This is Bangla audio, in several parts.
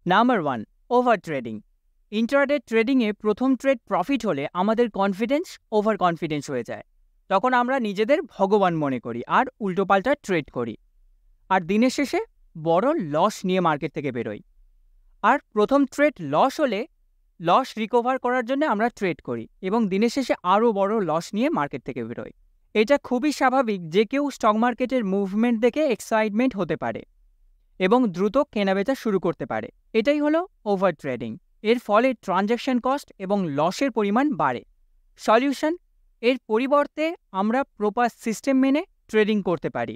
Number 1, over trading. ইন্ট্রাডে ট্রেডিংয়ে প্রথম ট্রেড প্রফিট হলে আমাদের কনফিডেন্স ওভার কনফিডেন্স হয়ে যায়। তখন আমরা নিজেদের ভগবান মনে করি আর উল্টোপাল্টা ট্রেড করি, আর দিনের শেষে বড় লস নিয়ে মার্কেট থেকে বেরোই। আর প্রথম ট্রেড লস হলে লস রিকভার করার জন্য আমরা ট্রেড করি এবং দিনের শেষে আরও বড় লস নিয়ে মার্কেট থেকে বেরোই। এটা খুবই স্বাভাবিক যে কেউ স্টক মার্কেটের মুভমেন্ট দেখে এক্সাইটমেন্ট হতে পারে এবং দ্রুত কেনাবেচা শুরু করতে পারে। এটাই হলো ওভার ট্রেডিং। এর ফলে ট্রানজ্যাকশন কস্ট এবং লসের পরিমাণ বাড়ে। সলিউশন: এর পরিবর্তে আমরা প্রপার সিস্টেম মেনে ট্রেডিং করতে পারি।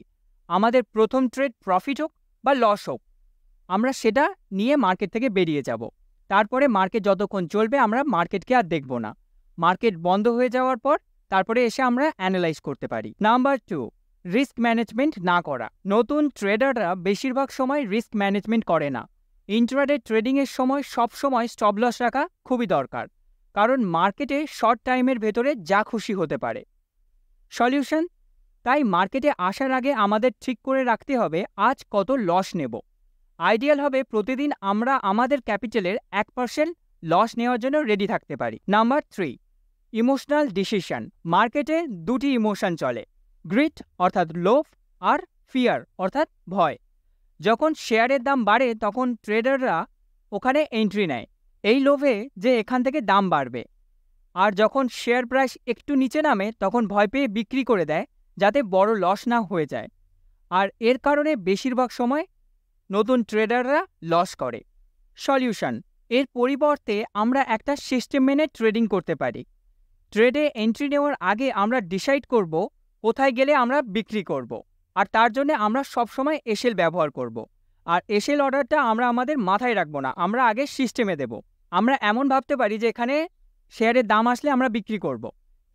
আমাদের প্রথম ট্রেড প্রফিট হোক বা লস হোক, আমরা সেটা নিয়ে মার্কেট থেকে বেরিয়ে যাব। তারপরে মার্কেট যতক্ষণ চলবে আমরা মার্কেটকে আর দেখব না। মার্কেট বন্ধ হয়ে যাওয়ার পর তারপরে এসে আমরা অ্যানালাইজ করতে পারি। নাম্বার 2, রিস্ক ম্যানেজমেন্ট না করা। নতুন ট্রেডাররা বেশিরভাগ সময় রিস্ক ম্যানেজমেন্ট করে না। ইন্ট্রাডে ট্রেডিংয়ের সময় সবসময় স্টপ লস রাখা খুবই দরকার, কারণ মার্কেটে শর্ট টাইমের ভেতরে যা খুশি হতে পারে। সলিউশন: তাই মার্কেটে আসার আগে আমাদের ঠিক করে রাখতে হবে আজ কত লস নেব। আইডিয়াল হবে প্রতিদিন আমরা আমাদের ক্যাপিটালের 1% লস নেওয়ার জন্য রেডি থাকতে পারি। Number 3, emotional decision. মার্কেটে দুটি ইমোশন চলে, গ্রিড অর্থাৎ লোভ আর ফিয়ার অর্থাৎ ভয়। যখন শেয়ারের দাম বাড়ে তখন ট্রেডাররা ওখানে এন্ট্রি নেয় এই লোভে যে এখান থেকে দাম বাড়বে, আর যখন শেয়ার প্রাইস একটু নিচে নামে তখন ভয় পেয়ে বিক্রি করে দেয় যাতে বড় লস না হয়ে যায়। আর এর কারণে বেশিরভাগ সময় নতুন ট্রেডাররা লস করে। সলিউশন: এর পরিবর্তে আমরা একটা সিস্টেম মেনে ট্রেডিং করতে পারি। ট্রেডে এন্ট্রি নেওয়ার আগে আমরা ডিসাইড করব কোথায় গেলে আমরা বিক্রি করব, আর তার জন্য আমরা সবসময় এসএল ব্যবহার করব। আর এসএল অর্ডারটা আমরা আমাদের মাথায় রাখবো না, আমরা আগে সিস্টেমে দেব। আমরা এমন ভাবতে পারি যে এখানে শেয়ারের দাম আসলে আমরা বিক্রি করব,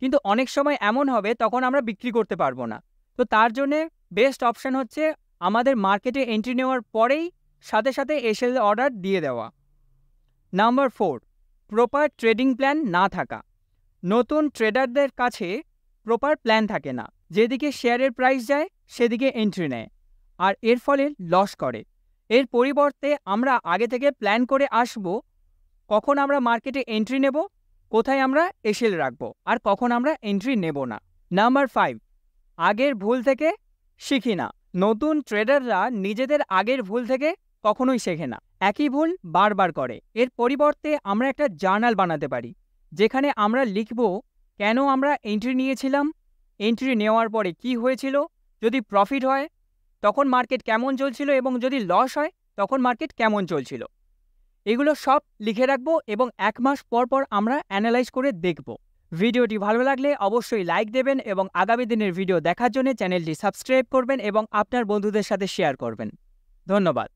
কিন্তু অনেক সময় এমন হবে তখন আমরা বিক্রি করতে পারবো না। তো তার জন্যে বেস্ট অপশান হচ্ছে আমাদের মার্কেটে এন্ট্রি নেওয়ার পরেই সাথে সাথে এসএল অর্ডার দিয়ে দেওয়া। নাম্বার 4, প্রপার ট্রেডিং প্ল্যান না থাকা। নতুন ট্রেডারদের কাছে প্রপার প্ল্যান থাকে না। যেদিকে শেয়ারের প্রাইস যায় সেদিকে এন্ট্রি নেয়, আর এর ফলে লস করে। এর পরিবর্তে আমরা আগে থেকে প্ল্যান করে আসব কখন আমরা মার্কেটে এন্ট্রি নেব, কোথায় আমরা এসএল রাখবো, আর কখন আমরা এন্ট্রি নেব না। নাম্বার 5, আগের ভুল থেকে শিখি না। নতুন ট্রেডাররা নিজেদের আগের ভুল থেকে কখনোই শেখে না, একই ভুল বারবার করে। এর পরিবর্তে আমরা একটা জার্নাল বানাতে পারি যেখানে আমরা লিখব কেন আমরা এন্ট্রি নিয়েছিলাম, এন্ট্রি নেওয়ার পরে কি হয়েছিল, যদি প্রফিট হয় তখন মার্কেট কেমন চলছিল, এবং যদি লস হয় তখন মার্কেট কেমন চলছিল। এগুলো সব লিখে রাখবো এবং 1 মাস পর পর আমরা অ্যানালাইজ করে দেখব। ভিডিওটি ভালো লাগলে অবশ্যই লাইক দেবেন এবং আগামী দিনের ভিডিও দেখার জন্য চ্যানেলটি সাবস্ক্রাইব করবেন এবং আপনার বন্ধুদের সাথে শেয়ার করবেন। ধন্যবাদ।